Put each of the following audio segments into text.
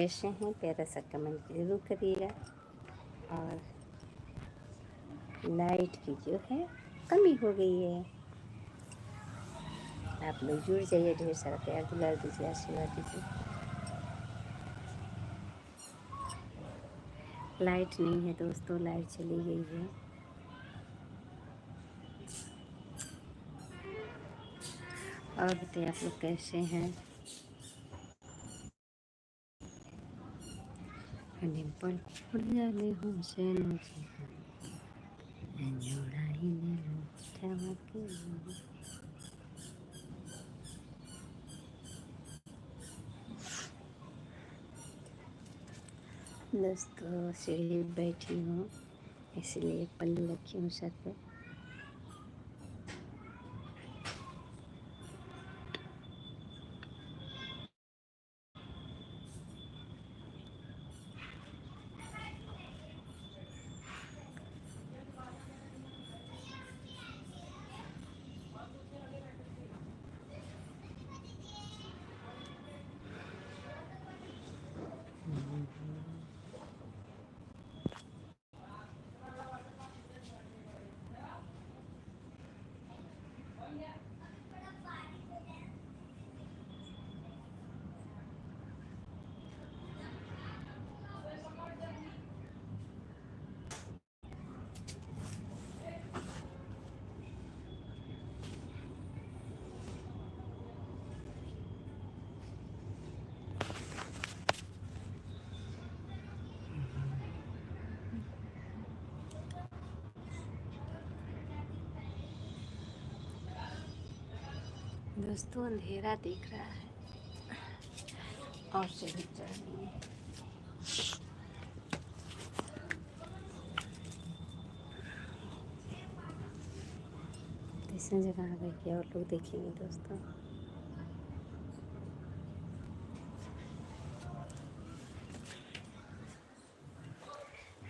कैसे हैं प्यारा सा कमेंट जरूर करिएगा। और लाइट की जो है कमी हो गई है, आप लोग जुड़ जाइए, ढेर सारा प्यार दुलार दीजिए, आशीर्वाद दीजिए। लाइट नहीं है दोस्तों, लाइट चली गई है। और बताइए आप लोग कैसे हैं। पल उड़ जाने हमसे दोस्तों सीढ़ी बैठी हूँ, इसलिए पल्लू रखी हूँ सर पे। दोस्तों अंधेरा दिख रहा है और चली चल रही है। तीसरी जगह आ गई कि और लोग देखेंगे दोस्तों।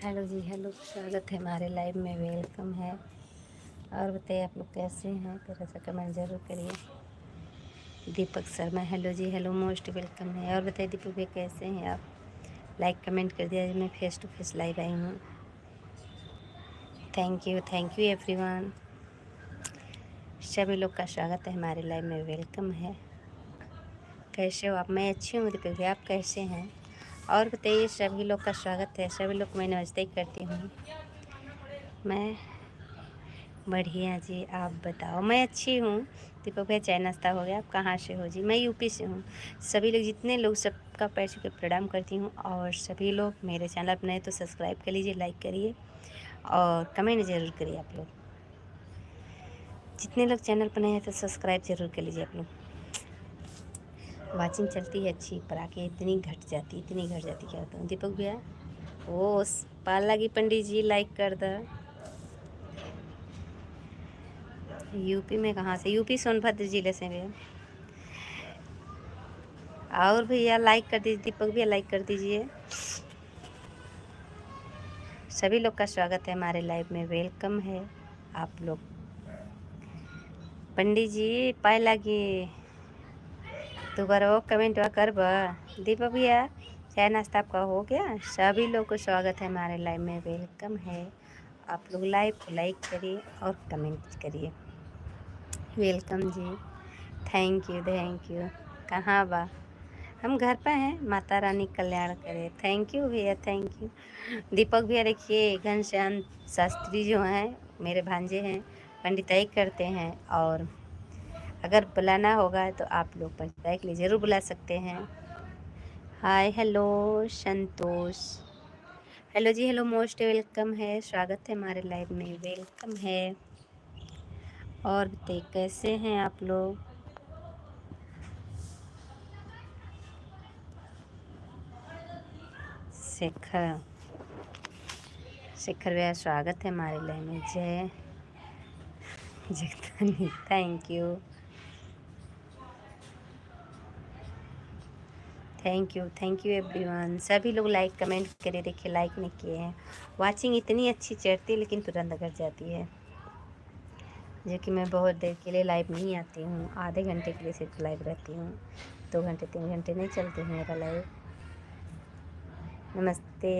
हेलो जी, हेलो, स्वागत है हमारे लाइव में, वेलकम है। और बताइए आप लोग कैसे हैं, थोड़ा सा कमेंट जरूर करिए। दीपक शर्मा, हेलो जी, हेलो, मोस्ट वेलकम है। और बताइए दीपक भाई कैसे हैं आप, लाइक कमेंट कर दिया। मैं फेस टू फेस लाइव आई हूँ। Thank you everyone. सभी लोग का स्वागत है हमारे लाइव में, वेलकम है। कैसे हो आप? मैं अच्छी हूँ दीपक भाई, आप कैसे हैं? और बताइए, सभी लोग का स्वागत है। सभी लोग को मैं नमस्ते करती हूँ। मैं बढ़िया जी, आप बताओ। मैं अच्छी हूँ दीपक भाई, चाय नाश्ता हो गया? आप कहाँ से हो जी? मैं यूपी से हूँ। सभी लोग, जितने लोग, सबका पैर छू के प्रणाम करती हूँ। और सभी लोग मेरे चैनल पर नए तो सब्सक्राइब कर लीजिए, लाइक करिए और कमेंट ज़रूर करिए। आप लोग जितने लोग चैनल पर नए हैं तो सब्सक्राइब ज़रूर कर लीजिए। आप लोग वाचिंग चलती है अच्छी, पर आके इतनी घट जाती, क्या बताऊँ दीपक भैया। ओ पाल लगी पंडित जी, लाइक कर दो। यूपी में कहाँ से? यूपी सोनभद्र जिले से भैया। और भैया लाइक कर दीजिए, दीपक भैया लाइक कर दीजिए। सभी लोग का स्वागत है हमारे लाइव में, वेलकम है आप लोग। पंडित जी पाए लगी दोबारा वो कमेंट कर दीपक भैया, चाय नाश्ता आपका हो गया? सभी लोग को स्वागत है हमारे लाइव में, वेलकम है। आप लोग लाइव को लाइक करिए और कमेंट करिए। वेलकम जी, थैंक यू। कहाँ बा? हम घर पे हैं, माता रानी कल्याण करे। थैंक यू भैया, थैंक यू। दीपक भैया देखिए, घनश्याम शास्त्री जो हैं मेरे भांजे हैं, पंडिताई करते हैं। और अगर बुलाना होगा तो आप लोग पंडिताई के लिए ज़रूर बुला सकते हैं। हाय, हेलो संतोष, हेलो जी, हेलो, मोस्ट वेलकम है। स्वागत है हमारे लाइव में, वेलकम है। और बताइए कैसे हैं आप लोग? शेखर भैया स्वागत है हमारे लाइव में। जय जगतानी, थैंक यू एवरीवन। सभी लोग लाइक कमेंट करिए। देखिए लाइक नहीं किए हैं। वाचिंग इतनी अच्छी चढ़ती है लेकिन तुरंत घट जाती है, जो कि मैं बहुत देर के लिए लाइव नहीं आती हूँ। आधे घंटे के लिए सिर्फ लाइव रहती हूँ, 2 घंटे 3 घंटे नहीं चलती हूँ मेरा लाइव। नमस्ते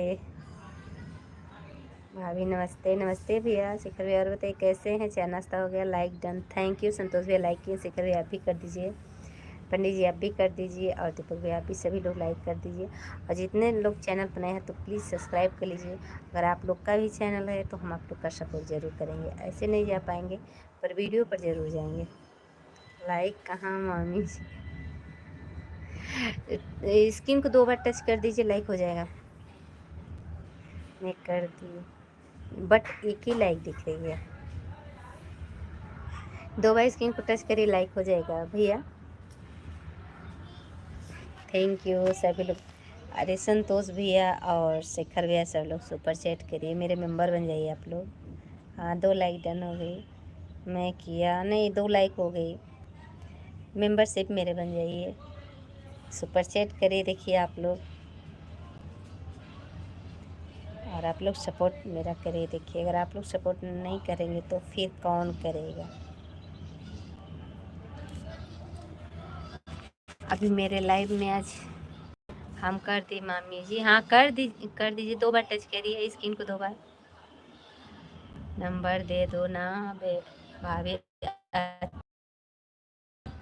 भाभी, नमस्ते नमस्ते भैया। शिखर भैया और बताइए कैसे हैं? चाय नाश्ता हो गया? Like done, thank you. Santosh भैया लाइक किए, शिखर भैया आप भी कर दीजिए, पंडित जी आप भी कर दीजिए, और दीपक भैया आप भी, सभी लोग लाइक कर दीजिए। और जितने लोग चैनल पर नए हैं तो प्लीज़ सब्सक्राइब कर लीजिए। अगर आप लोग का भी चैनल है तो हम आप लोग का सपोर्ट ज़रूर करेंगे, ऐसे नहीं जा पाएंगे पर वीडियो पर ज़रूर जाएंगे। लाइक कहाँ मामी जी, स्क्रीन को 2 बार टच कर दीजिए, लाइक हो जाएगा। मैं कर दी, बट एक ही लाइक दिख रही है। 2 बार स्क्रीन को टच करिए, लाइक हो जाएगा भैया। थैंक यू सभी लोग। अरे संतोष भैया और शेखर भैया सब लोग सुपर चैट करिए, मेरे मेंबर बन जाइए आप लोग। हाँ 2 लाइक डन हो गई, मैं किया नहीं, 2 लाइक हो गई, मेंबरशिप मेरे बन जाइए, सुपर चैट करिए देखिए आप लोग, और आप लोग सपोर्ट मेरा करिए देखिए। अगर आप लोग सपोर्ट नहीं करेंगे तो फिर कौन करेगा। अभी मेरे लाइव में आज हम कर दी मामी जी, हाँ कर दीजिए 2 बार टच करिए स्क्रीन को, 2 बार। नंबर दे दो ना भाभी,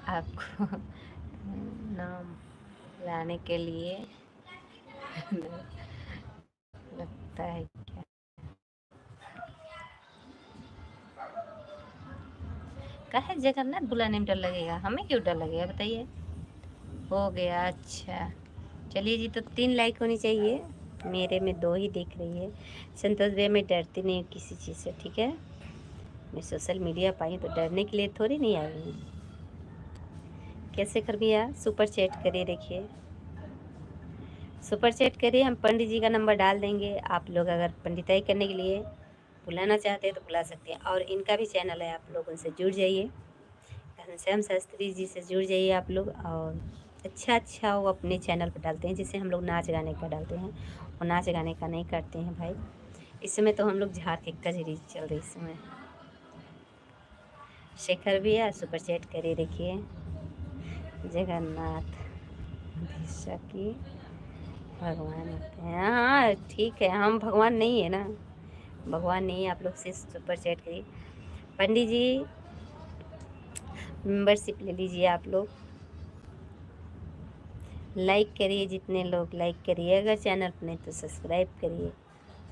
आपको नाम लाने के लिए लगता है क्या? कहे जगन्नाथ बुलाने में डर लगेगा, हमें क्यों डर लगेगा बताइए। हो गया, अच्छा चलिए जी, तो 3 लाइक होनी चाहिए, मेरे में 2 ही दिख रही है। संतोष भैया मैं डरती नहीं हूँ किसी चीज़ से, ठीक है। मैं सोशल मीडिया पाई तो डरने के लिए थोड़ी नहीं आई हूँ। कैसे कर भैया सुपर चैट करिए देखिए, सुपर चैट करिए, हम पंडित जी का नंबर डाल देंगे। आप लोग अगर पंडिताई करने के लिए बुलाना चाहते हैं तो बुला सकते हैं, और इनका भी चैनल है, आप लोग उनसे जुड़ जाइए, घनश्याम शास्त्री जी से जुड़ जाइए आप लोग। और अच्छा वो अपने चैनल पर डालते हैं, जैसे हम लोग नाच गाने का डालते हैं, और नाच गाने का नहीं करते हैं भाई। इस समय तो हम लोग झाड़ के कजरी चल रही इस समय। शेखर भी है, सुपर चैट करिए देखिए। जगन्नाथ दिशा की भगवान होते हैं, हाँ ठीक है, हम भगवान नहीं है ना, भगवान नहीं है। आप लोग से सुपर चैट करिए। पंडित जी मेंबरशिप ले लीजिए आप लोग, लाइक करिए, जितने लोग लाइक करिए, अगर चैनल पर नहीं तो सब्सक्राइब करिए,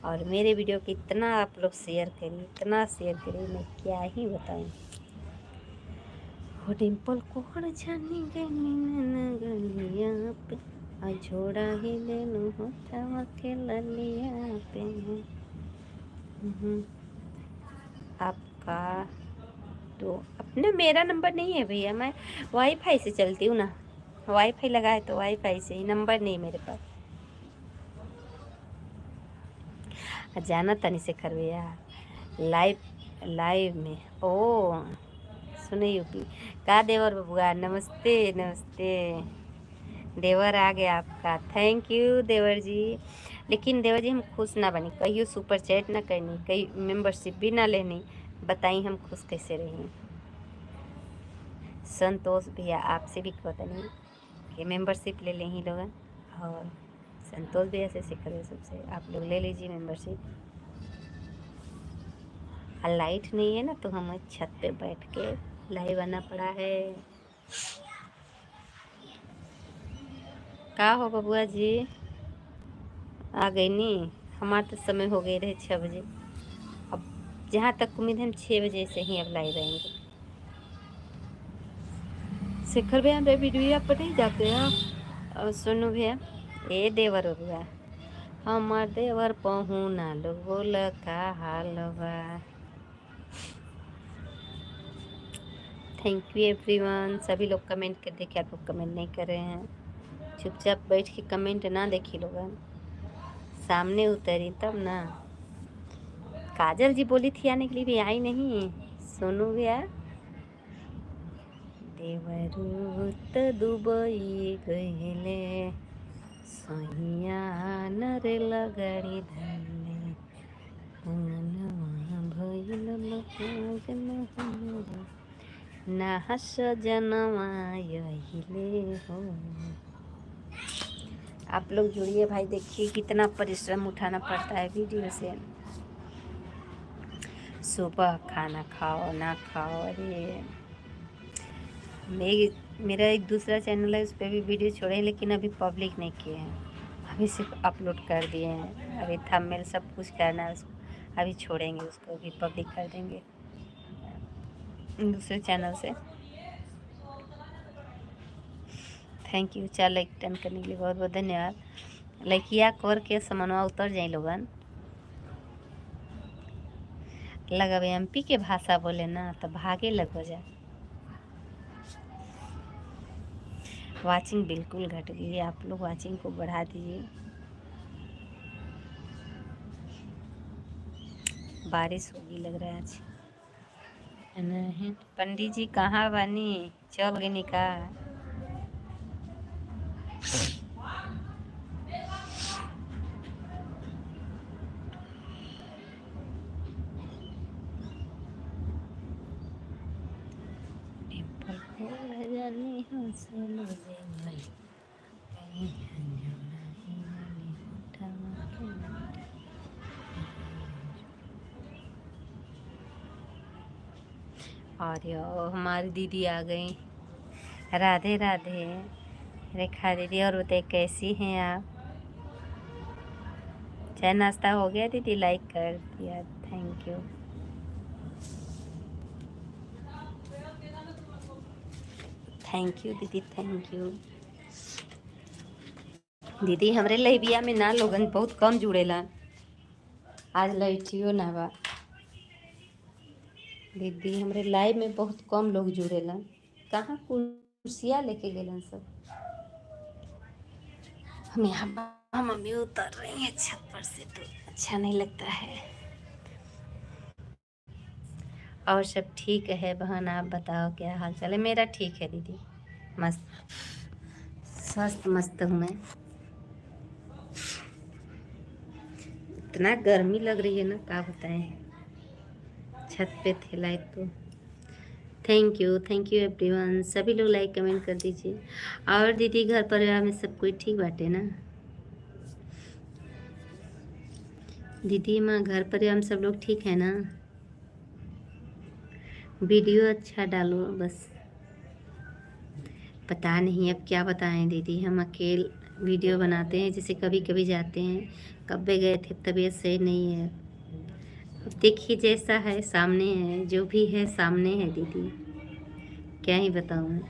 और मेरे वीडियो को इतना आप लोग शेयर करिए, इतना शेयर करिए, मैं क्या ही बताऊँ। हो डिम्पल कोहर जानी गलिया पे, झोड़ा ही ले लो होठवा के ललिया पे। आपका तो अपने, मेरा नंबर नहीं है भैया, मैं वाईफाई से चलती हूँ ना, वाईफाई लगा है तो वाईफाई से ही, नंबर नहीं मेरे पास। जाना तनी से कर भैया लाइव, लाइव में ओ सुने यूपी का देवर बबुआ, नमस्ते नमस्ते। देवर आ गया आपका, थैंक यू देवर जी। लेकिन देवर जी हम खुश ना बनी, कहियो सुपर चैट ना करनी, कहीं मेंबरशिप भी ना लेनी, बताई हम खुश कैसे रहें। संतोष भैया आपसे भी पता नहीं कि मेंबरशिप ले लें ही लोग, और संतोष भैया से सीख सबसे आप लोग ले लीजिए मेंबरशिप। और लाइट नहीं है ना तो हमें छत पे बैठ के लाइव आना पड़ा है। का हो बबुआ जी आ गई नी, हमारा तो समय हो गए रहे 6 बजे, अब जहाँ तक उम्मीद है हम 6 बजे से ही अब लाइव आएंगे। शेखर भैया हम वीडियो पर नहीं जाते हैं, और सुनो भैया ए देवर हो गया, हमार देवर पहुना लोग बोल का हाल बा। थैंक यू एवरीवन, सभी लोग कमेंट कर, देखिए आप लोग कमेंट नहीं कर रहे हैं, चुपचाप बैठ के कमेंट ना देखी लोग, सामने उतरी तब ना। काजल जी बोली थी आने के लिए, भी आई नहीं। सोनू भैया देवरू त दुबई गईले, सहिया नर लगड़ी धरले, भइल ना हस जनवा यहिले हो। आप लोग जुड़िए भाई, देखिए कितना परिश्रम उठाना पड़ता है वीडियो से। सुबह खाना खाओ ना खाओ, अरे मेरा एक दूसरा चैनल है, उस पर भी वीडियो छोड़े हैं, लेकिन अभी पब्लिक नहीं किए हैं, अभी सिर्फ अपलोड कर दिए हैं। अभी थंबनेल सब कुछ करना है उसको, अभी छोड़ेंगे उसको, भी पब्लिक कर देंगे दूसरे चैनल से। थैंक यू, 4 लाइक टर्न करने के लिए बहुत बहुत धन्यवाद। लाइकिया कर के समनवा उतर जाए लोगन। लगब MP के भाषा बोले ना तो भागे लग जा। वाचिंग बिल्कुल घट गई है, आप लोग वाचिंग को बढ़ा दीजिए। बारिश होगी लग रहा है आज। नहीं पंडित जी कहाँ बानी, चल गई निका। और यो हमारी दीदी आ गई। राधे राधे रेखा दीदी। और बताइए कैसी हैं आप? चाय नाश्ता हो गया दीदी? लाइक कर दिया, थैंक यू। थैंक यू दीदी, थैंक यू। दीदी हमरे लहबिया में ना लोगन बहुत कम जुड़ेला, आज लैठियो ना बा। दीदी हमरे लाइव में बहुत कम लोग जुड़ेला, कहाँ कुर्सियाँ लेके गेलन सब। हम यहाँ मम्मी उतर रही हैं छत पर से, तो अच्छा नहीं लगता है। और सब ठीक है बहन, आप बताओ क्या हाल चाल है? मेरा ठीक है दीदी, मस्त स्वस्थ मस्त हूँ मैं। इतना गर्मी लग रही है ना, क्या बताएं। छत पे थे लाइव तो। Thank you everyone. सभी लोग लाइक कमेंट कर दीजिए। और दीदी घर परिवार में सब कोई ठीक बाटे ना? दीदी माँ घर परिवार में सब लोग ठीक है ना? वीडियो अच्छा डालो बस। पता नहीं अब क्या बताएं दीदी, हम अकेले वीडियो बनाते हैं, जैसे कभी कभी जाते हैं, कब गए थे, तबीयत सही नहीं है। अब देखिए जैसा है सामने है, जो भी है सामने है दीदी, क्या ही बताऊँ मैं।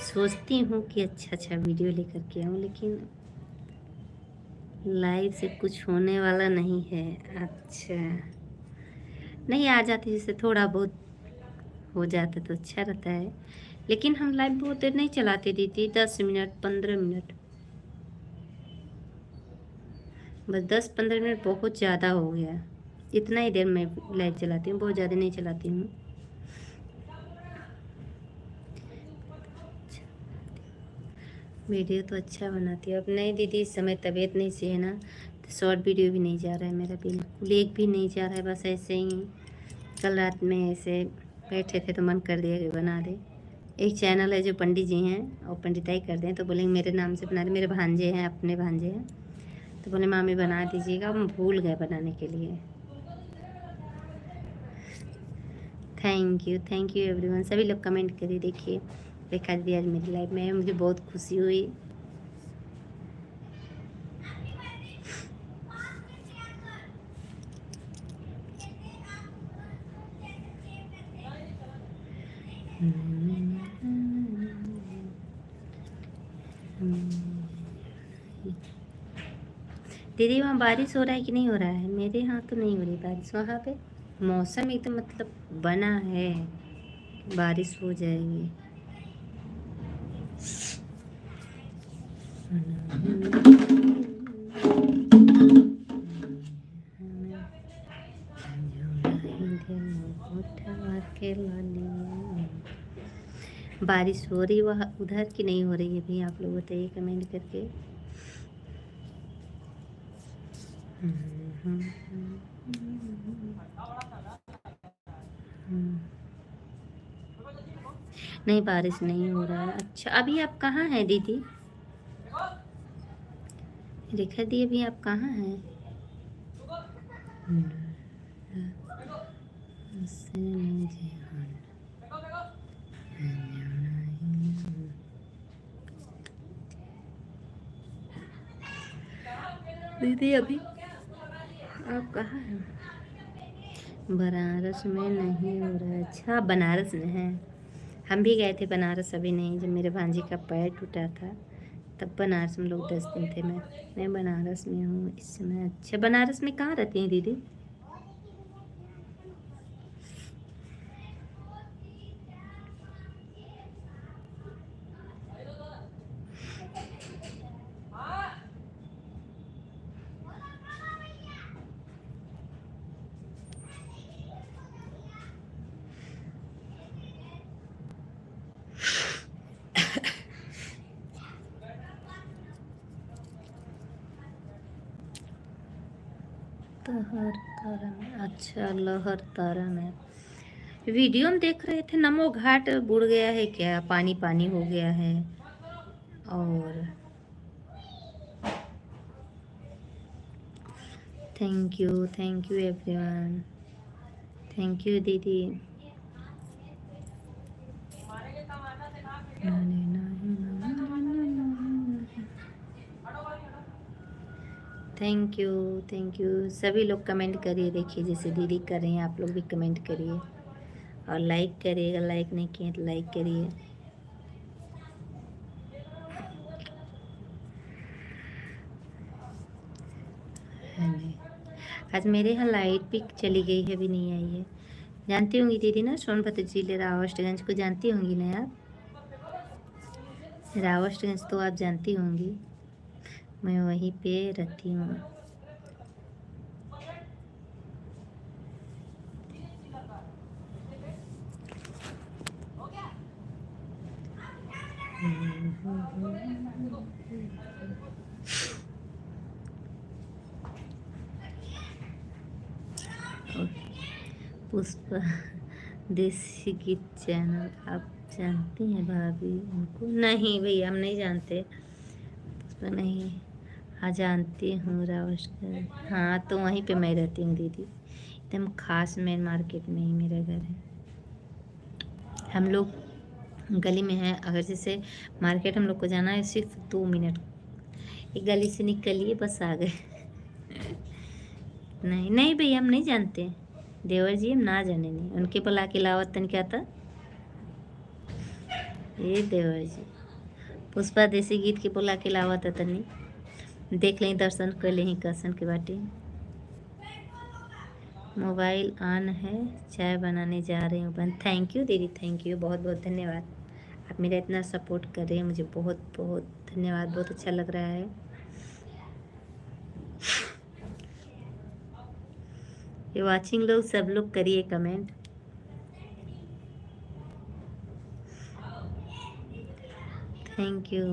सोचती हूँ कि अच्छा अच्छा वीडियो लेकर के आऊँ, लेकिन लाइव से कुछ होने वाला नहीं है। अच्छा नहीं, आ जाती जैसे थोड़ा बहुत हो जाता तो अच्छा रहता है, लेकिन हम लाइव बहुत देर नहीं चलाते दीदी, 10 मिनट 15 मिनट, बस 10-15 मिनट बहुत ज़्यादा हो गया। इतना ही देर मैं लाइव चलाती हूँ, बहुत ज़्यादा नहीं चलाती हूँ। वीडियो तो अच्छा बनाती है। अब नहीं दीदी, इस समय तबीयत नहीं सही है ना, तो शॉर्ट वीडियो भी नहीं जा रहा है मेरा, बिल्कुल एक भी नहीं जा रहा है, बस ऐसे ही। कल रात में ऐसे बैठे थे तो मन कर दिया कि बना दे। एक चैनल है जो पंडित जी हैं और पंडिताई करते हैं, तो बोलेंगे मेरे नाम से बना दे, मेरे भांजे हैं, अपने भांजे हैं, तो बोले मामी बना दीजिएगा, हम भूल गए बनाने के लिए। Thank you everyone. सभी लोग कमेंट करिए। देखिए रेखा दीदी आज मेरी लाइफ में है, मुझे बहुत खुशी हुई। दीदी वहाँ बारिश हो रहा है कि नहीं हो रहा है? मेरे यहाँ तो नहीं हो रही बारिश। वहाँ पे मौसम एकदम मतलब बना है, बारिश हो जाएगी। बारिश हो रही वहाँ उधर की नहीं हो रही है भी? आप लोग बताइए कमेंट करके। नहीं, बारिश नहीं हो रहा है। अच्छा, अभी आप कहाँ हैं दीदी? रेखा दी, अभी आप कहाँ हैं? दीदी अभी आप कहाँ हैं? बनारस में नहीं हो रहा है। अच्छा, आप बनारस में हैं। हम भी गए थे बनारस, अभी नहीं, जब मेरे भांजी का पैर टूटा था तब बनारस में लोग 10 दिन थे। मैं बनारस में हूँ इस समय। अच्छा, बनारस में कहाँ रहती हैं दीदी? लहर तारा में। अच्छा, लहर तारा में वीडियो में देख रहे थे। नमो घाट बुड़ गया है क्या? पानी पानी हो गया है। और thank you everyone. Thank you दीदी। थैंक यू सभी लोग कमेंट करिए। देखिए जैसे दीदी कर रही हैं, आप लोग भी कमेंट करिए और लाइक करिएगा। लाइक नहीं किए तो लाइक करिए। हाँ जी, आज मेरे यहाँ लाइट भी चली गई है, अभी नहीं आई है। जानती होंगी दीदी ना, सोनभद्र जिले रावस्टगंज को जानती होंगी ना आप? रावस्टगंज तो आप जानती होंगी, मैं वहीं पे रहती हूँ। पुष्पा देसी गीत चैनल आप जानती हैं भाभी उनको? नहीं भैया, हम नहीं जानते। पुष्पा नहीं। हाँ जानती हूँ, रावस्कर। हाँ, तो वहीं पे मैं रहती हूँ दीदी, एकदम खास मेन मार्केट में ही मेरा घर है। हम लोग गली में है। अगर जैसे मार्केट हम लोग को जाना है सिर्फ 2 मिनट, एक गली से निकलिए बस आ गए। नहीं नहीं भैया, हम नहीं जानते। देवर जी हम ना जाने नहीं, उनके बुला के लावत तन क्या था ये देवर जी। पुष्पा देसी गीत के बुला के लावत तनी देख लें, दर्शन कर लें कर्शन के बाटे। मोबाइल ऑन है, चाय बनाने जा रही हूँ बहन। थैंक यू दीदी, थैंक यू, बहुत बहुत धन्यवाद। आप मेरा इतना सपोर्ट कर रहे हैं, मुझे बहुत बहुत धन्यवाद, बहुत अच्छा लग रहा है। ये वाचिंग लोग सब लोग करिए कमेंट। Thank you.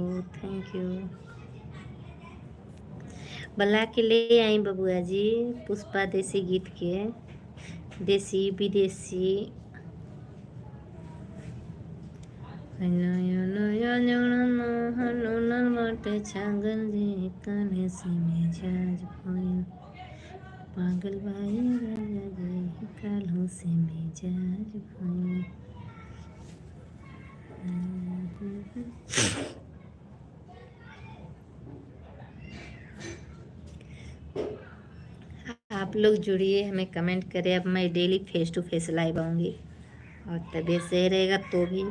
बुला के ले आई बबुआ जी, पुष्पा देसी गीत के, देसी विदेशी। पागल भाई राजा जी कालों से मिजाज भाई। आप लोग जुड़िए, हमें कमेंट करें। अब मैं daily face to face live आऊँगी, और तबीयत सही रहेगा तो भी,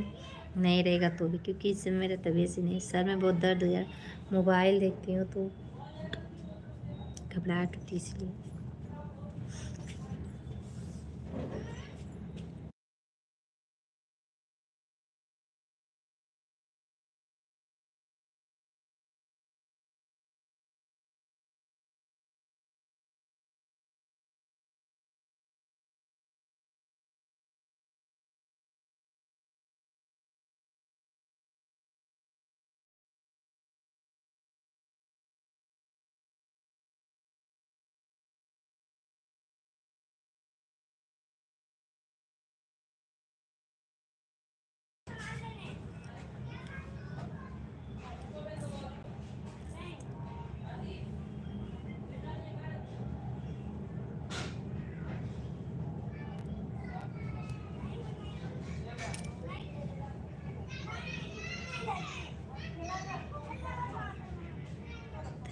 नहीं रहेगा तो भी, क्योंकि इस समय मेरा तबीयत से नहीं, सर में बहुत दर्द हो गया। मोबाइल देखती हूँ तो घबराहट होती, इसलिए।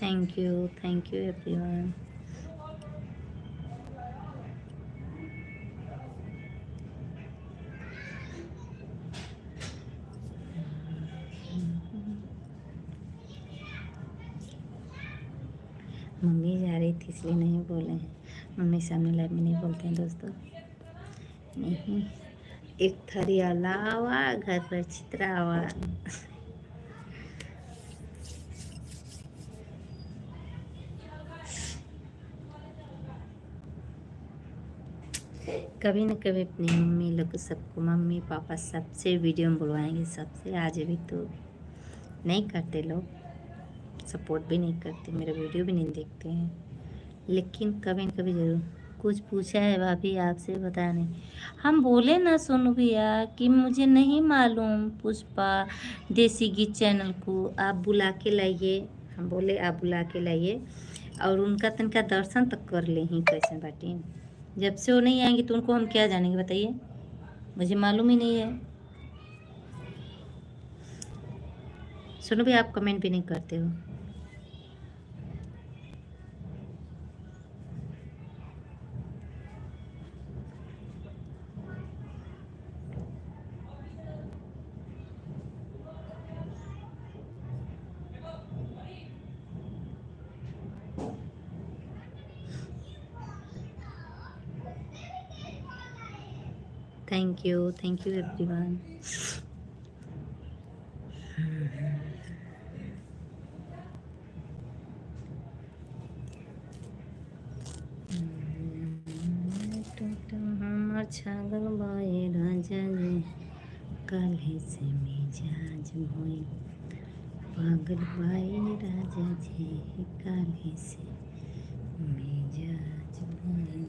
Thank you everyone. मम्मी जा रही थी इसलिए नहीं बोले हैं। मम्मी सामने लाइव में नहीं बोलते हैं दोस्तों। नहीं, एक थरी अलावा घर पर चितरावा। कभी न कभी अपनी मम्मी लोग सबको, मम्मी पापा सबसे वीडियो में बुलवाएंगे सबसे। आज भी तो नहीं करते लोग, सपोर्ट भी नहीं करते, मेरा वीडियो भी नहीं देखते हैं, लेकिन कभी न कभी ज़रूर। कुछ पूछा है भाभी आपसे, बता नहीं। हम बोले ना सोनू भैया कि मुझे नहीं मालूम पुष्पा देसी गीत चैनल को आप बुला के लाइए। हम बोले आप बुला के लाइए और उनका तनका दर्शन तक कर ले ही कैसे बाटी। जब से वो नहीं आएंगे तो उनको हम क्या जानेंगे बताइए, मुझे मालूम ही नहीं है। सोनू भैया आप कमेंट भी नहीं करते हो। Thank you everyone. हमर छागल बाए राजा जी, काल्हे से मिजाज भोई। पागल बाए राजा जी, काल्हे से मिजाज भोई।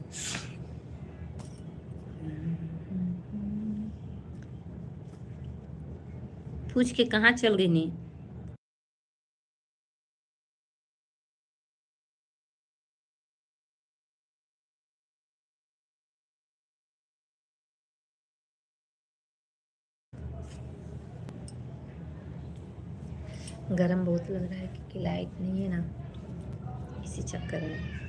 पूछ के कहाँ चल गई नी। गरम बहुत लग रहा है क्योंकि लाइट नहीं है ना, इसी चक्कर में।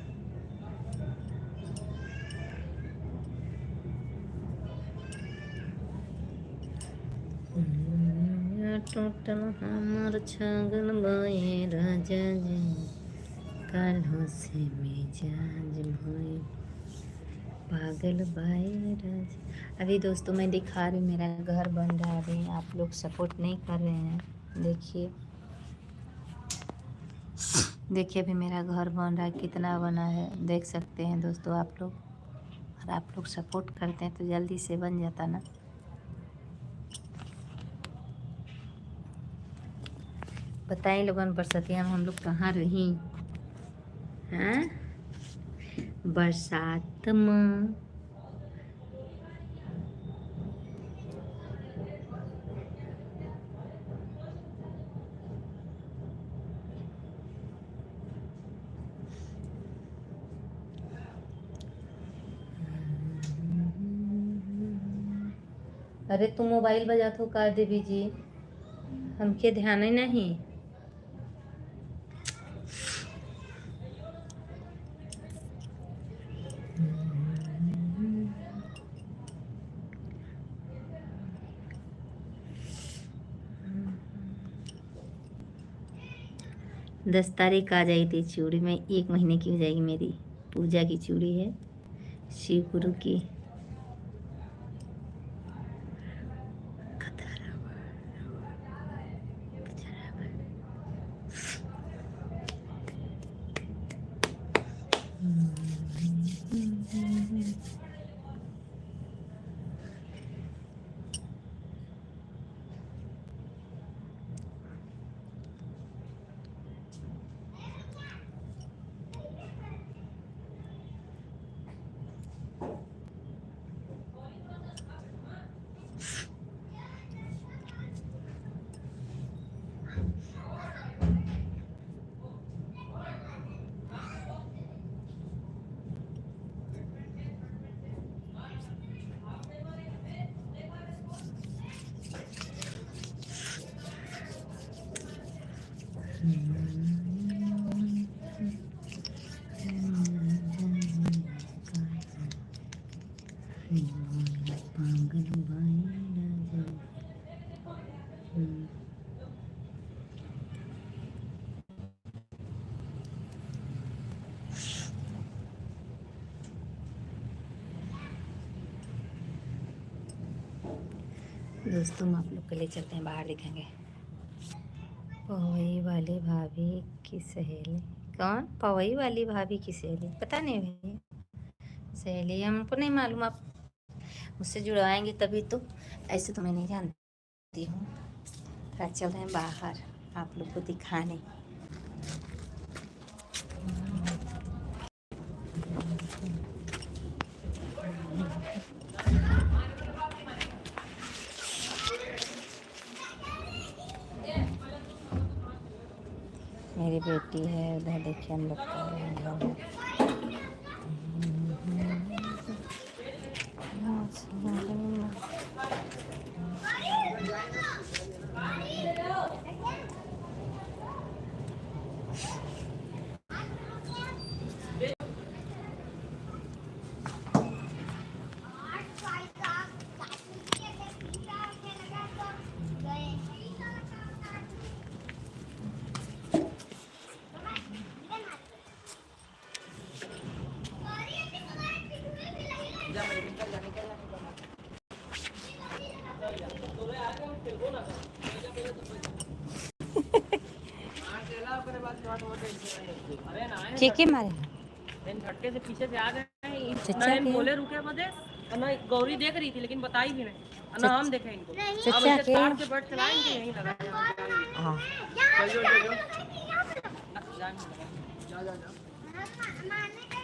टोटल हमर छागल बाए राजा जी, काल्हो से मिजाज भोई। पागल बाए राजा। अभी दोस्तों मैं दिखा रही हूँ, मेरा घर बन रहा है। अभी आप लोग सपोर्ट नहीं कर रहे हैं। देखिए देखिए अभी मेरा घर बन रहा है, कितना बना है देख सकते हैं दोस्तों आप लोग। और आप लोग सपोर्ट करते हैं तो जल्दी से बन जाता ना। बताएं लोगन, बरसतिया में हम लोग कहाँ रही हैं? बरसात में। अरे तुम मोबाइल बजा तो कर देवी जी, हमके ध्यान ही नहीं। दस तारीख आ जाएगी चूड़ी में, 1 महीने की हो जाएगी मेरी। पूजा की चूड़ी है, शिव गुरु की। दोस्तों, हम आप लोग के लिए चलते हैं, बाहर दिखेंगे। पवई वाली भाभी की सहेली कौन? पवई वाली भाभी की सहेली पता नहीं भैया। सहेली हमको नहीं मालूम, आप मुझसे जुड़वाएंगे तभी तो। ऐसे तो मैं नहीं जानती हूँ। थोड़ा चल रहे हैं बाहर आप लोग को दिखाने। मेरी बेटी है उधर, देखिए हम लोग का के मारे झटके से पीछे से आ गए। चचा के बोले रुके बदे, ना गौरी देख रही थी लेकिन बताई भी नहीं, ना हम देखे इनको। चचा के कार से बैठ चलाएंगे यहीं लगा। हाँ जा जा जा।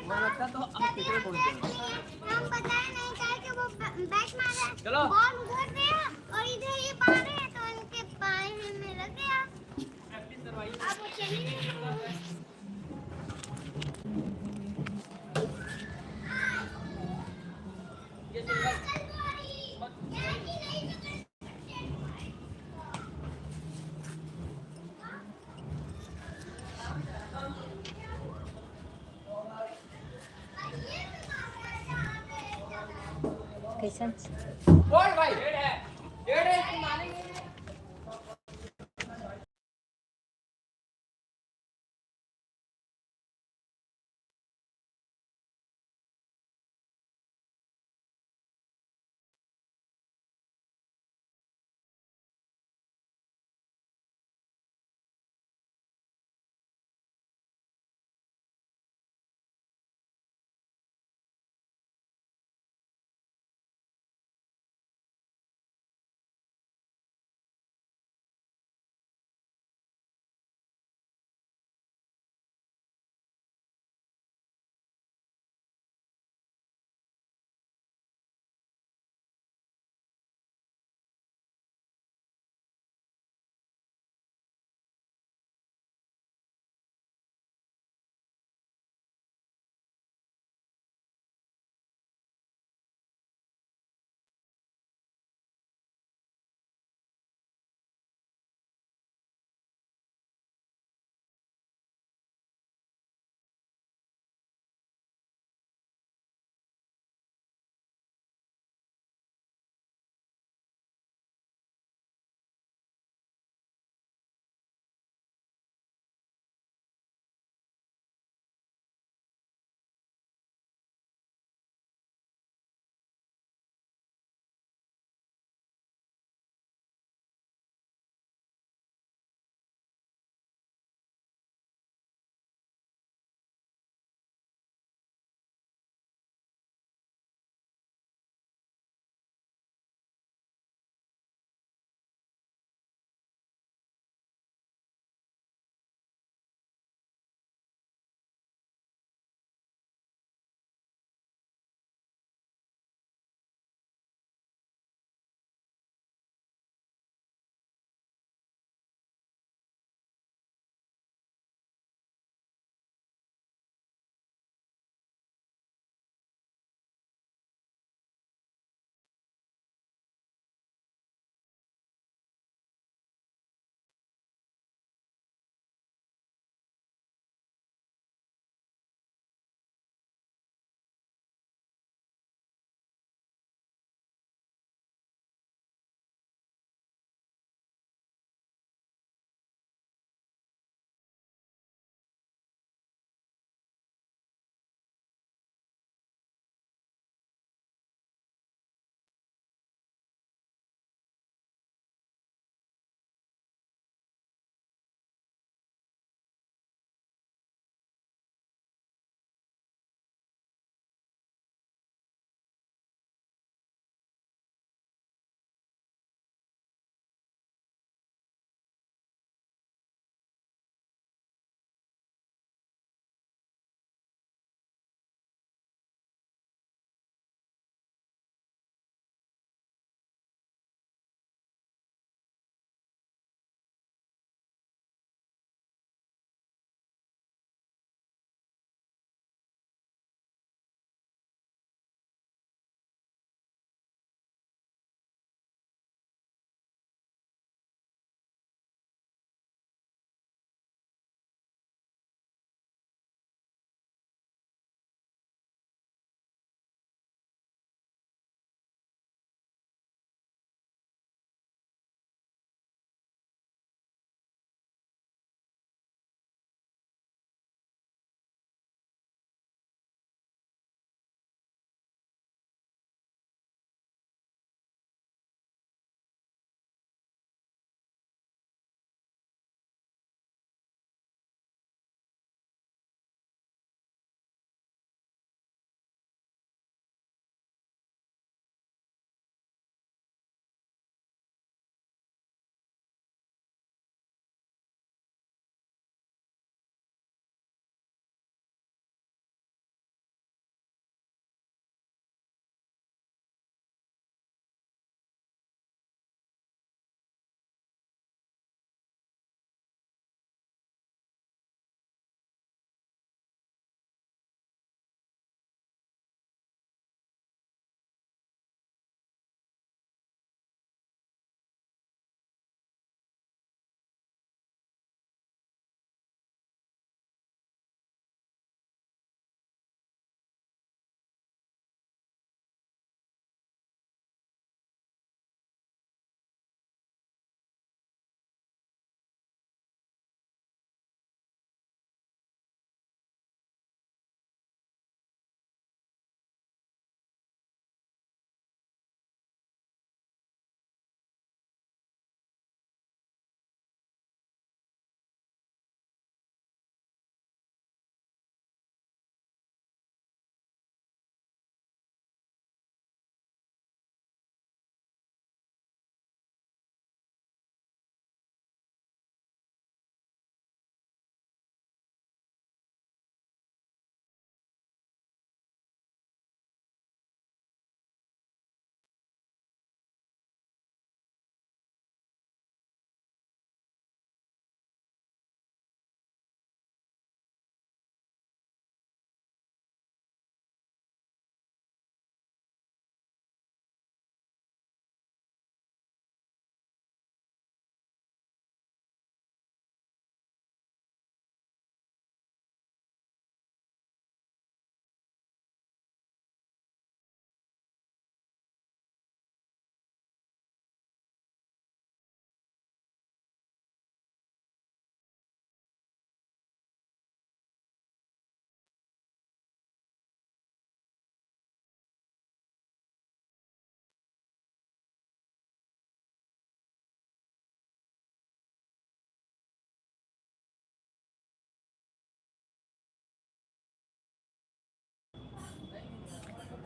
वो लगता तो आप कितने बोलते हैं? हम बताए नहीं क्या कि वो बैट मारा, चलो बॉल उधर गया और इधर ये पा रहे हैं तो इनके पाए में लग गया। प्रैक्टिस करवाइए। अब वो चली नहीं। ये कैसन बोल भाई, डेढ़ है इसको मारेंगे।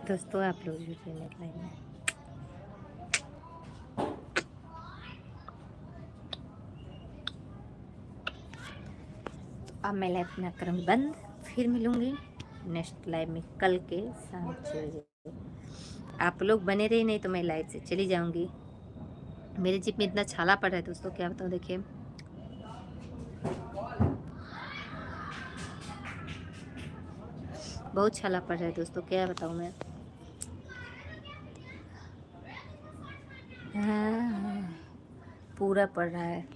दोस्तों आप लोग जुड़िए मेरे लाइव में। अब मैं लाइव अपना करूँगी बंद, फिर मिलूँगी नेक्स्ट लाइव में कल के शाम 6 बजे। आप लोग बने रहे, नहीं तो मैं लाइव से चली जाऊँगी। मेरे जिप में इतना छाला पड़ रहा है दोस्तों, क्या बताऊँ, देखिए बहुत छाला पड़ रहा है दोस्तों, क्या बताऊँ मैं। हाँ, पूरा पड़ रहा है।